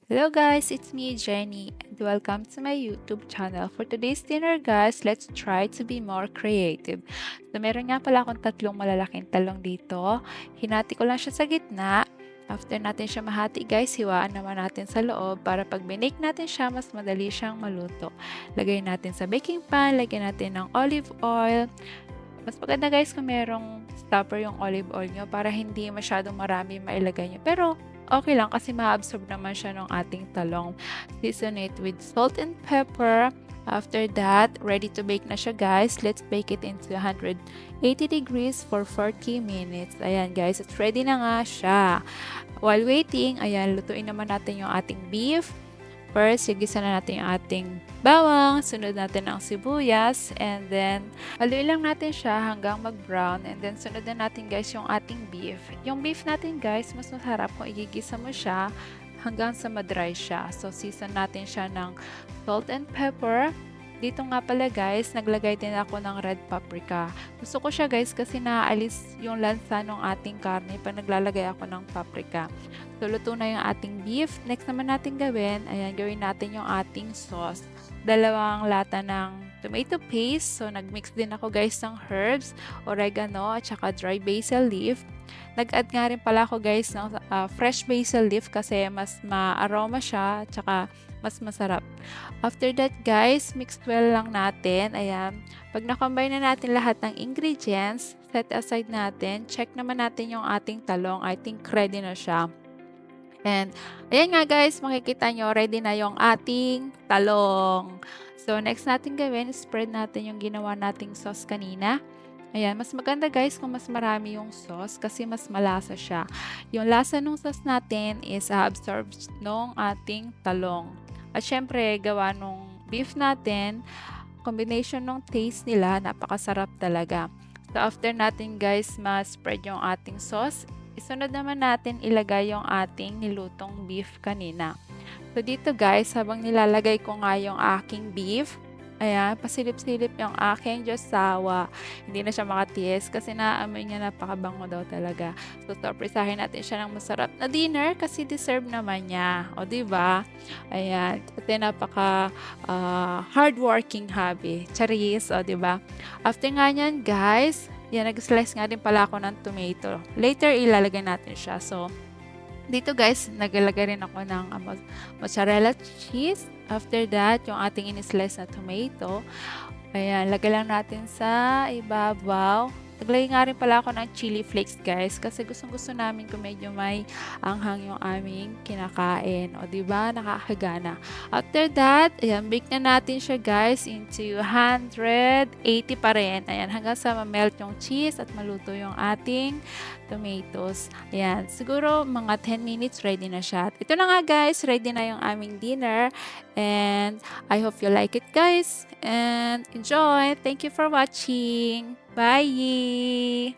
Hello guys, it's me Jenny and welcome to my YouTube channel. For today's dinner guys, let's try to be more creative. So meron nga pala akong tatlong malalaking talong dito. Hinati ko lang siya sa gitna. After natin siya mahati guys, hiwaan naman natin sa loob para pag binake natin siya, mas madali siyang maluto. Lagay natin sa baking pan, lagyan natin ng olive oil. Mas maganda guys kung merong stopper yung olive oil nyo para hindi masyadong marami mailagay nyo. Pero okay lang kasi ma-absorb naman siya ng ating talong. Season it with salt and pepper. After that, ready to bake na siya guys. Let's bake it into 180 degrees for 40 minutes. Ayan guys, it's ready na nga siya. While waiting, ayan, lutuin naman natin yung ating beef. First, igisa na natin yung ating bawang, sunod natin ang sibuyas, and then haluin lang natin siya hanggang mag-brown, and then sunod na natin guys yung ating beef. Yung beef natin guys, mas masarap kung igigisa mo siya hanggang sa ma-dry siya. So, season natin siya ng salt and pepper. Dito nga pala guys, naglagay din ako ng red paprika. Gusto ko siya guys kasi naaalis yung lansa ng ating karne pag naglalagay ako ng paprika. So, luto na yung ating beef. Next naman natin gawin, ayan, gawin natin yung ating sauce. 2 lata ng tomato paste. So, nagmix din ako guys ng herbs, oregano, at saka dry basil leaf. Nag-add nga rin pala ako guys ng fresh basil leaf kasi mas ma-aroma siya, at saka mas masarap. After that guys, mix well lang natin. Ayan. Pag na-combine na natin lahat ng ingredients, set aside natin. Check naman natin yung ating talong. I think ready na siya. And ayan nga guys, makikita nyo, ready na yung ating talong. So next natin gawin, spread natin yung ginawa nating sauce kanina. Ayan, mas maganda guys kung mas marami yung sauce kasi mas malasa siya. Yung lasa ng sauce natin is absorbed nung ating talong. At syempre, gawa nung beef natin, combination ng taste nila, napakasarap talaga. So after natin guys ma-spread yung ating sauce, isunod naman natin ilagay yung ating nilutong beef kanina. So dito guys, habang nilalagay ko nga yung aking beef, ayan, pasilip-silip yung aking josawa. Hindi na siya makatiis kasi naamoy niya, napakabango daw talaga. So, surprisahin natin siya ng masarap na dinner kasi deserve naman niya. O, diba? Ayan. Kasi napaka hardworking hubby. Charis, o, diba? After nga niyan, guys, yan, nag-slice nga din pala ako ng tomato. Later, ilalagay natin siya. So, dito guys, naglalagay rin ako ng mozzarela cheese. After that, yung ating in-slice na tomato, ayan, lagay lang natin sa ibabaw. Naglagay nga rin pala ako ng chili flakes guys kasi gustong-gusto namin kung medyo may anghang yung aming kinakain. O diba, nakakagana. After that, ayan, bake na natin siya guys into 180 pa rin. Ayan, hanggang sa ma-melt yung cheese at maluto yung ating tomatoes. Ayan, siguro mga 10 minutes ready na siya. Ito na nga guys, ready na yung aming dinner. And I hope you like it guys. And enjoy! Thank you for watching! Bye!